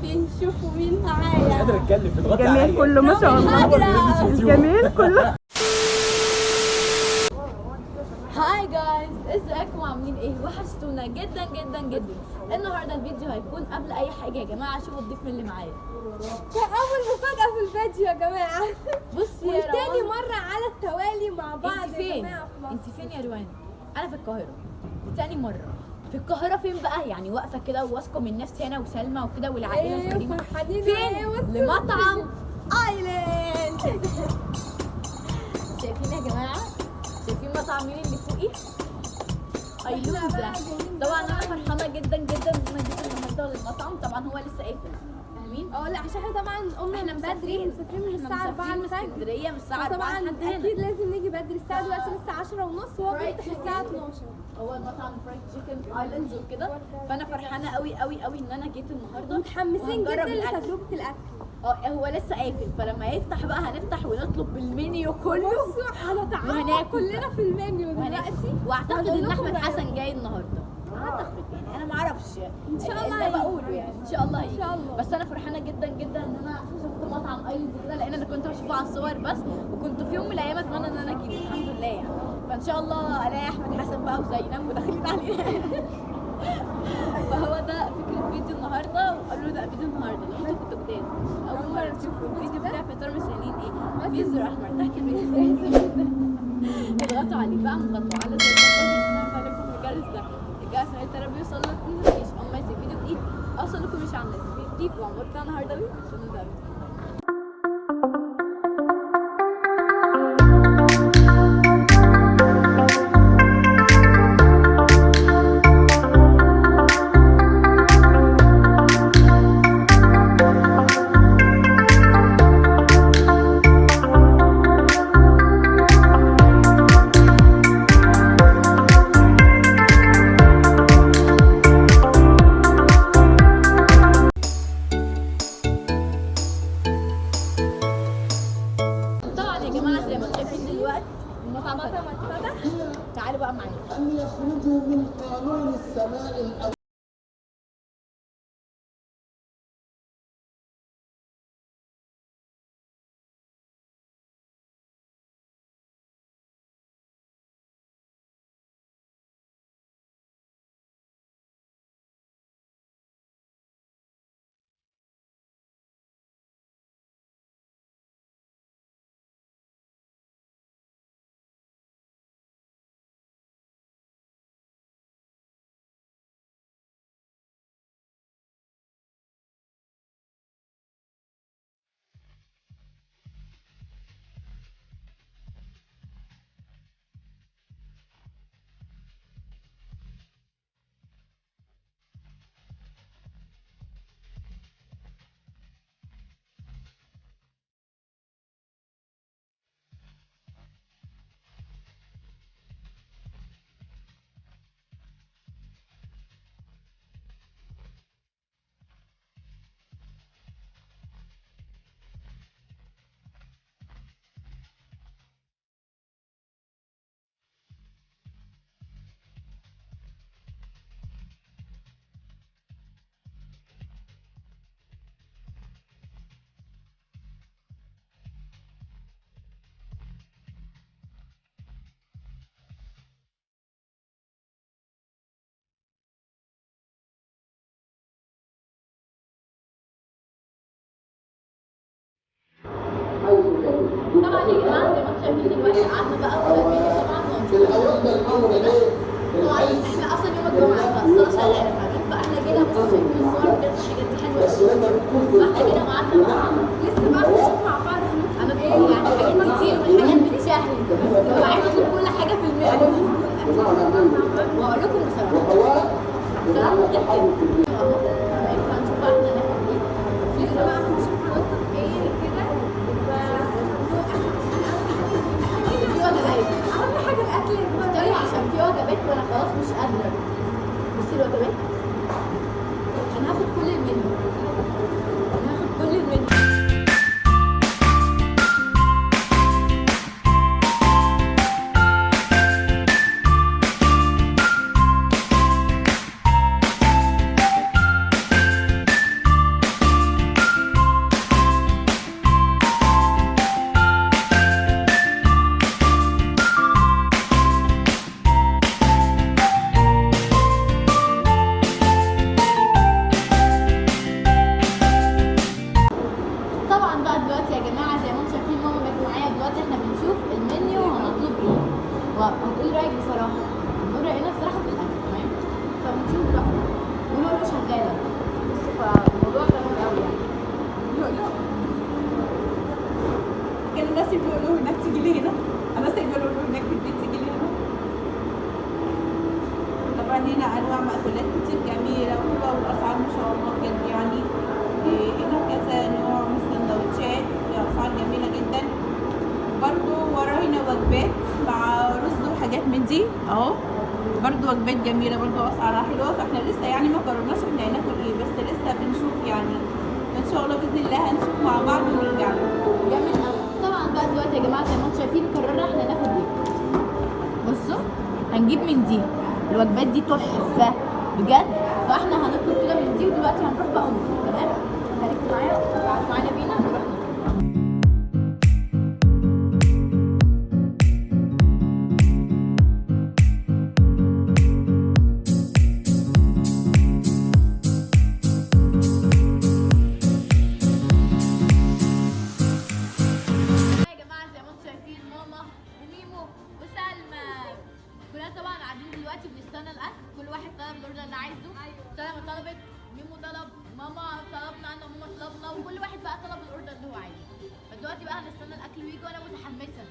عارفين. شوفوا مين مش معايا. قادر اتكلم، بتغطي عليا. الجميل كله ما شاء الله. الجميل كله. هاي جايز، ازيكم عاملين ايه؟ وحشتونا جدا جدا جدا. النهارده الفيديو هيكون قبل اي حاجه يا جماعه. شوفوا الضيف اللي معايا. اول مفاجأة في الفيديو يا جماعة. بصي يا وتاني روان، مرة على التوالي مع بعض انت يا فين؟ جماعة في مصر. انت فين يا روان؟ انا في القاهره. تاني مره في القاهره. فين بقى؟ يعني واقفه كده وواثقه من نفسي انا وسلمى وكده والعائله ايه الكريمه. فرحانين فين؟ ايه بصوا. لمطعم ايلاند. شايفين يا جماعه؟ شايفين مطعم مين اللي فوقي؟ ايلوزا. طبعا انا فرحانه جدا جدا ان انا جيت النهارده للمطعم. طبعا هو لسه قافل، فاهمين؟ لا عشان احنا طبعا قمنا احنا من بدري، مسافرين من الساعة 4 من الفجر. اسكندريه من الساعه 4 طبعا لحد هنا. اكيد لازم نيجي بدري. الساعة دلوقتي لسه 10:30 وهو Fried بيفتح الساعة chicken. 12. هو المطعم فرايد تشيكن ايلاندز وكده. فانا فرحانه قوي قوي قوي ان انا جيت النهارده. متحمسين جدا وهنجرب الأكل. لتجربة الأكل. هو لسه قافل، فلما يفتح بقى هنفتح ونطلب بالمنيو كله بصوا هنتعاقب وهناكل. كلنا في المنيو دلوقتي. واعتقد هنقول ان لكم احمد بقى. حسن جاي النهارده. اعتقد يعني، انا ما اعرفش. إن شاء الله اللي هيجي. بقوله يعني ان شاء الله هيجي. إن شاء الله. بس انا فرحانه جدا جدا ان انا شفت مطعم ايلاند كده، لان انا كنت بشوفه على الصور بس، وكنت في يوم من الايام اتمنى ان انا اجيبه. الحمد لله يعني. فان شاء الله الاقي احمد حسن بقى وزينب وداخلين علينا. فهو ده فكره فيديو النهارده. وقالوا ده فيديو النهارده لو انتوا كنتوا جداد اول مره تشوفوا الفيديو بتاع فطار مستنيين ايه؟ بيزر احمر تحت الفيديو. اضغطوا عليه بقى، نضغطوا على زر الجرس ده. الجرس هيترى بيوصل لكم نوتيفيكيشن اول ما ينزل فيديو جديد اوصل لكم مش عن فيديو جديد. وعمر بتاع النهارده عشان نبدا. طبعا يا جماعه زي ما انتم شايفين دلوقتي المطعم اتفتح. تعالوا بقى معايا. أن يخرجوا من قانون السماء الأول. طبعا يا جماعه زي ما انتم شايفين دلوقتي قعدنا بقى وفيديو طبعا في الأوقات الأول إيه؟ طبعا احنا اصلا يوم الجمعه فالصلاه شغاله، فاحنا جينا بصوا شايفين الصور بجد الحاجات دي حلوه بس قوي. لما بتكون فاحنا جينا وقعدنا مع بعض. لسه بقى هنشوف مع بعض انا يعني حاجات كتير والحاجات بتشهي. وعايزه اطلب كل حاجه في المنيو بمعنى منه واقول لكم بصراحه. وهواء بمعنى بصراحه تحرك الجسم. ينفع نشوف بقى احنا ناكل ايه. لسه بقى هنشوف هنطلب ايه كده. في وجبات. اهم حاجة الأكل يا جماعة. استني عشان في وجبات وانا خلاص مش قادره. بصي الوجبات. انا هاخد كل المنيو. انا هاخد كل المنيو. دلوقتي اللؤلؤ هناك تيجي لي هنا. انا سايبه اللؤلؤ هناك في البيت تيجي لي هنا. طبعا هنا انواع مأكولات كتير جميله وحلوه والاسعار ما شاء الله بجد يعني. هنا كذا نوع من السندوتشات باسعار جميله جدا. برضو ورا هنا وجبات مع رز وحاجات من دي اهو. برضو وجبات جميله برضو اسعارها حلوه. فاحنا لسه يعني ما قررناش احنا هناكل ايه، بس لسه بنشوف يعني. ان شاء الله باذن الله هنشوف مع بعض ونرجع لكم. جامد قوي. طبعا بقى دلوقتي يا جماعه زي ما انتم شايفين قررنا احنا ناخد ايه. بصوا هنجيب من دي الوجبات دي تحفه بجد. فاحنا هنطلب كده من دي ودلوقتي هنروح بقى نطلب. تمام، خليكم معايا وقعدوا معانا بينا نروح نطلب. طبعا قاعدين دلوقتي بنستنى الاكل. كل واحد طلب الاوردر اللي عايزه. سلمى طلبت، ميمو طلب، ماما طلبنا، انا وماما طلبنا، وكل واحد بقى طلب الاوردر اللي هو عايزه. فدلوقتي بقى هنستنى الاكل ويجي وانا متحمسه.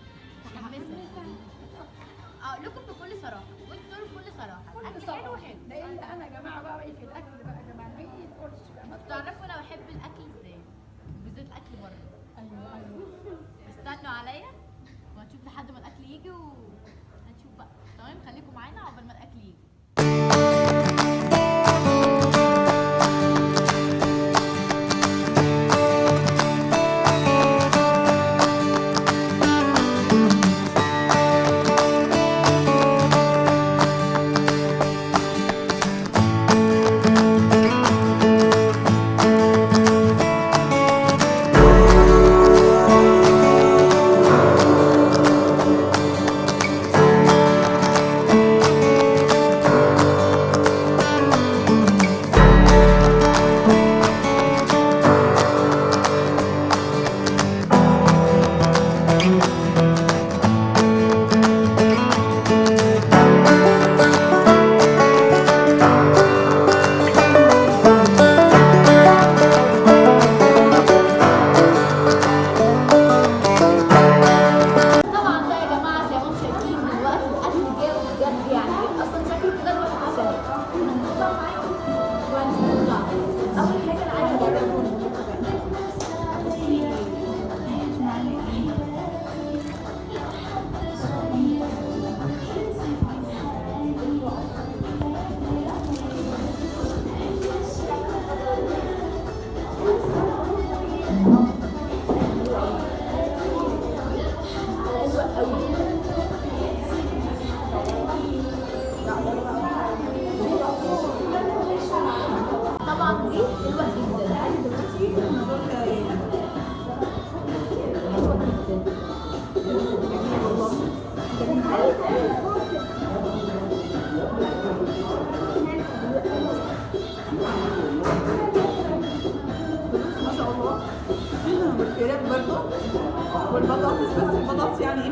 اقول لكم بكل صراحه وانتوا تقولوا بكل صراحه الاكل حلو حلو. ده الا انا يا جماعه بقى في الاكل بقى يا جماعه ما يتقولش بقى. تعرفوا انا بحب الاكل ازاي، بالذات الاكل بره. ايوه استنوا عليا وهنشوف لحد ما الاكل يجي وهنشوف بقى. تمام، خليكم معانا عقبال ما الاكل يجي. طبعا دي حلوه جدا. ما شاء الله. والفراخ برضو والبطاطس، بس البطاطس يعني ايه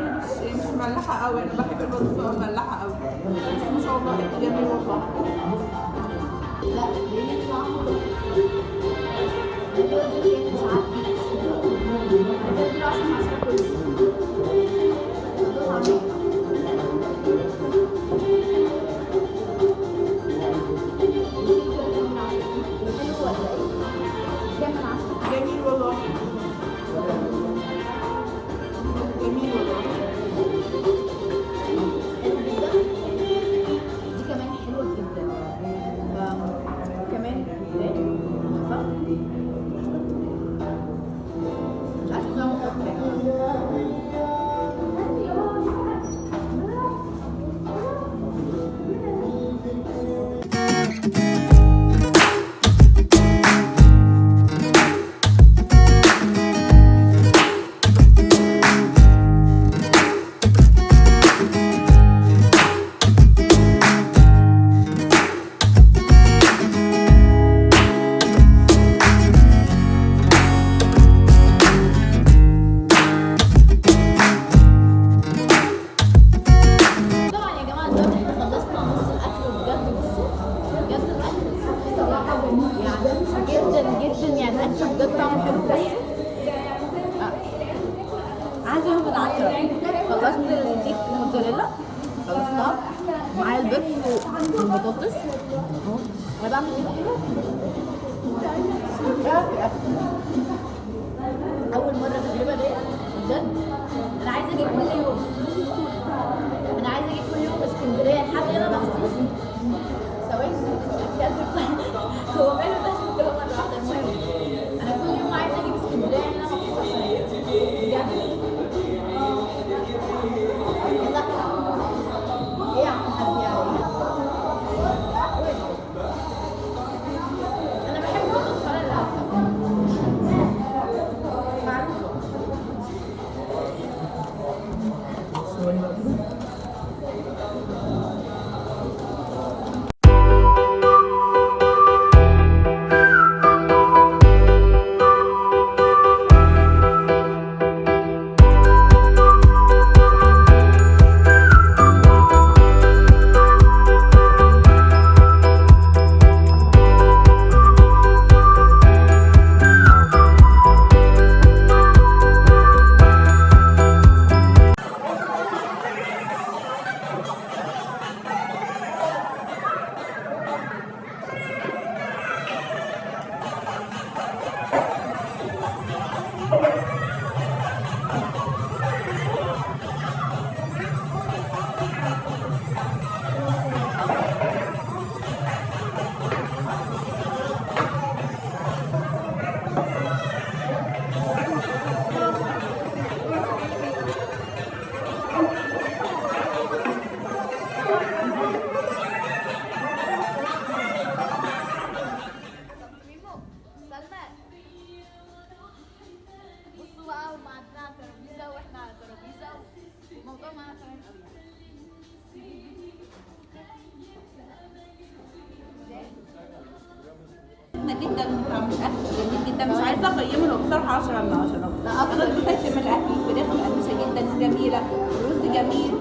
مش مملحه قوي. انا بحب البطاطس تبقى مملحه قوي، بس ما شاء الله هيبقى جميل والله. لا ليه طعمه مش عارفه. بدي عشان عشرة كله. جميل والله. جميل والله. دي كمان حلوه جدا. كمان مش عارفه طعمه جدا يعني الاكل بجد طعمه حلو. بس عايزه خلصت الستيك الموتزاريلا، خلصتها معايا البيض والبطاطس اهو. انا بعمل كده اول مره التجربه دي بجد. انا عايزه اجي كل يوم، انا عايزه اجي كل يوم اسكندريه لحد هنا مخصوص. ثواني هو ماله ده كده مره واحده. المهم انا كل يوم عايزه اجي اسكندريه هنا مخصوص عشان بجد. ايه يا عم حبيبي انا بحب البطاطس على العسل معروفه. بصوا بقى هم قاعدين على الترابيزه واحنا على الترابيزه والموضوع معانا تمام قوي جدا جدا طعم الاكل جميل جدا، مش عايزه اقيمه له بصراحه 10 من 10. انا اتبسطت من الاكل، الفراخ مقرمشه جدا جميله، الرز جميل،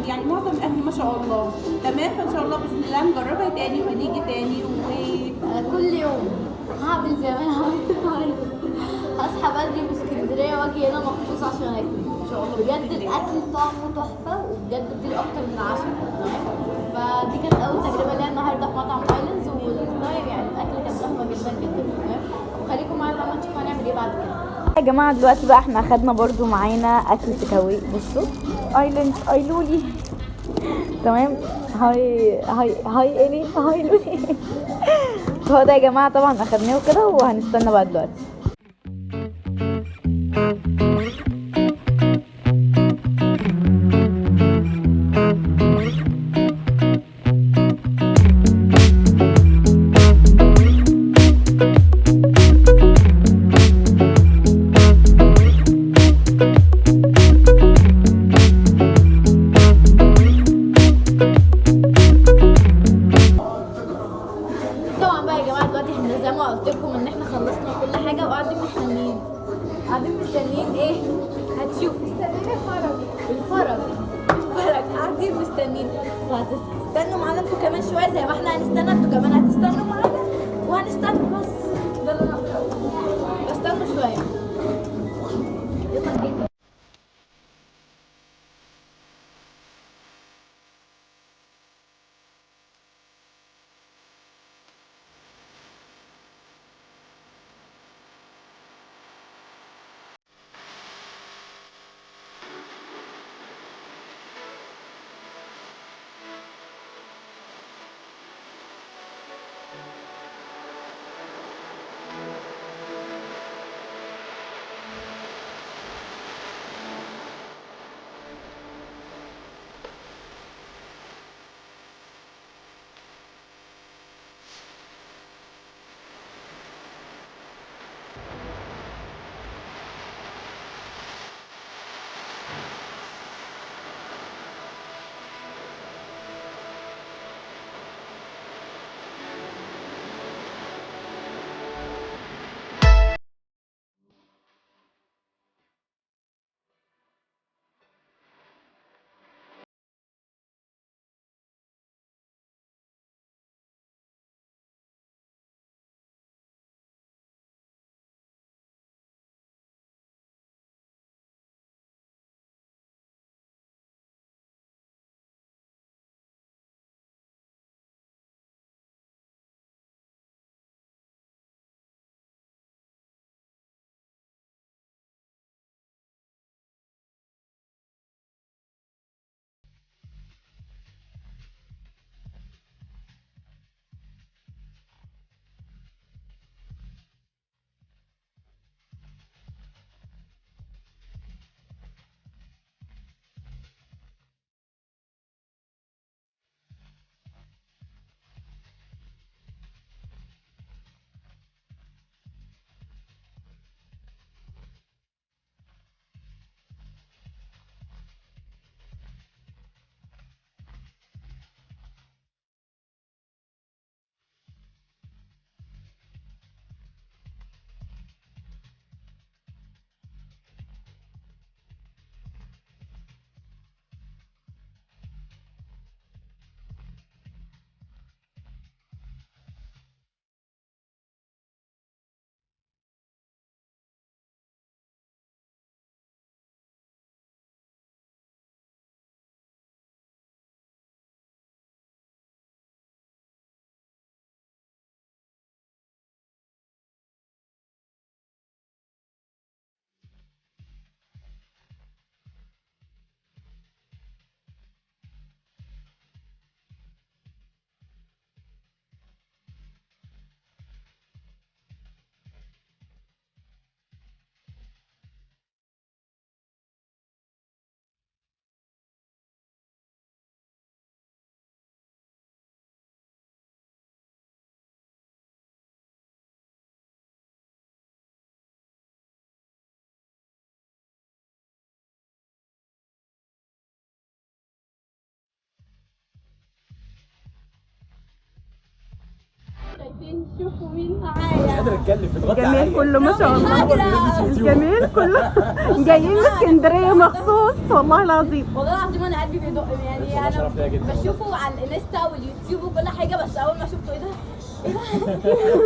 يعني معظم الاكل ما شاء الله تمام. فان شاء الله باذن الله نجربها تاني وهنيجي تاني كل يوم هعمل زي ما انا عملت النهارده، هصحى بدري من اسكندريه واجي هنا مخصوص عشان اكل. ان شاء الله بجد الاكل طعمه تحفه وبجد اديلي اكتر من 10 تمام. فدي كانت اول تجربه ليا النهارده في مطعم ايلاندز، والطيب يعني الاكل كان تحفه جدا جدا تمام. وخليكم معايا بقى نشوف هنعمل ايه بعد كده يا جماعه. دلوقتي بقى احنا اخدنا برضو معانا اكل تكاوي. بصوا ايلاندز ايلولي تمام. هاي الي هاي لولي هو ده يا جماعه. طبعا اخدناه كده وهنستنى بقى دلوقتي. ايه هتشوفوا الفرج قاعدين مستنيين، وهتستنوا معانا انتوا كمان شويه زي ما احنا هنستنى، انتوا كمان هتستنوا معانا وهنستنى. بس ده اللي انا هقوله، استنوا شويه. شوفوا مين مش معايا. قادر اتكلم، بتغطي عليا. الجميل كله ما شاء الله. الله. الجميل كله جايين من اسكندريه مخصوص والله العظيم. والله العظيم انا قلبي بيدق يعني والله انا شرف ليا جدا. بشوفه على الانستا واليوتيوب وكل حاجه، بس اول ما شفته ايه ده؟ ايه ده؟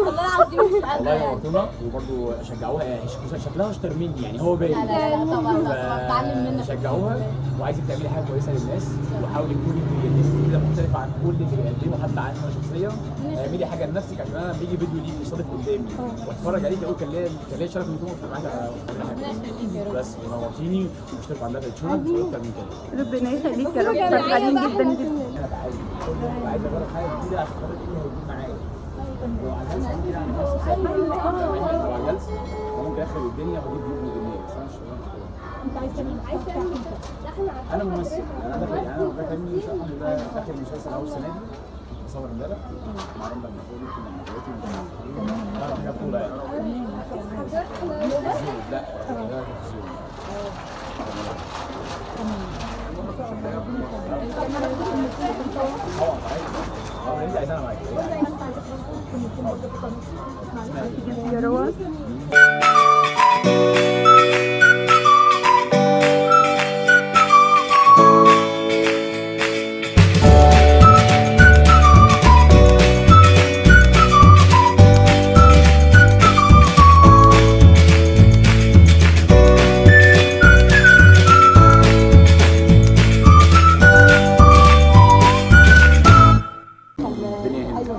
والله العظيم مش قادره والله يعني. نورتونا، وبرضه شجعوها، هي شكلها اشطر مني يعني، هو باين. لا لا لا طبعا طبعا اتعلم منك. شجعوها، وعايزك تعملي حاجه كويسه للناس، وحاولي تكوني كرياتيف كده مختلفه عن كل اللي بيقدموا حتى عني انا شخصيا. اعملي حاجه لنفسك، عشان انا لما يجي فيديو ليك يصادف قدامي واتفرج عليك اقول كان ليا شرف ان تكون معاك على كل حاجه. بس ونورتيني، واشتركوا عندها في الشانل اكتر من كده. ربنا يخليك يا رب، فرحانين جدا جدا. انا عايز اجرب حاجه جديده عشان خاطر ايه هيكون معايا. وعلى جلسه كتير عن نفسي، وعلى جلسه ممكن اخر الدنيا واجيب فيديو جنيه، بس انا مش انا ممثل، انا داخل يعني انا بكلمني ان شاء الله ده اخر مسلسل اول السنه دي بصور امبارح مع رمضان المفروض يمكن مع حضرتك انا حاجه بطوله يعني. لا ده تلفزيون. طبعا انت عايزانا معاك. يا روان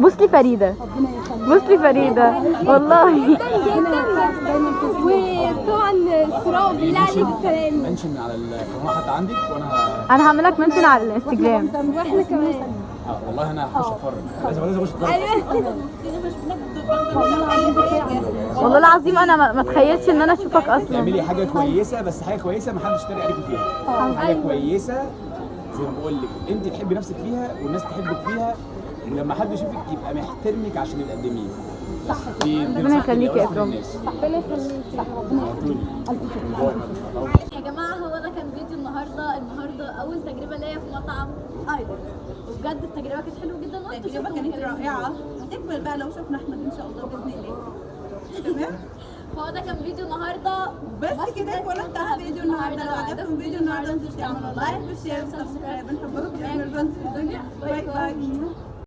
بص لي فريده، بص لي فريده والله. وطبعا الصراع بالله عليك السلام. منشن على القناه حتى عندك، وانا انا هعمل لك منشن على الانستجرام. واحنا كمان. والله انا هخش اتفرج، لازم اخش اتفرج. والله العظيم انا ما اتخيلتش ان انا اشوفك اصلا. تعملي حاجه كويسه، بس حاجه كويسه ما حدش يتريق عليكي فيها. حاجه كويسه زي ما بقول لك، انت تحبي نفسك فيها والناس تحبك فيها، ولما حد يشوفك يبقى محترمك عشان اللي تقدميه. صح. ربنا يخليك يا اكرم. ربنا يخليك. صح ربنا يا جماعه هو ده كان فيديو النهارده اول تجربه ليا في مطعم ايدل، وبجد التجربه كانت حلوه جدا. التجربه كانت رائعه، هتكمل بقى لو شفنا احمد ان شاء الله باذن الله. تمام. فهو ده كان فيديو النهارده بس كده ولا انتهى فيديو النهارده. لو عجبكم فيديو النهارده ما تنسوش تعملوا لايك وشير وسبسكرايب. بنحبكم يا اجمل بنت في الدنيا. باي باي.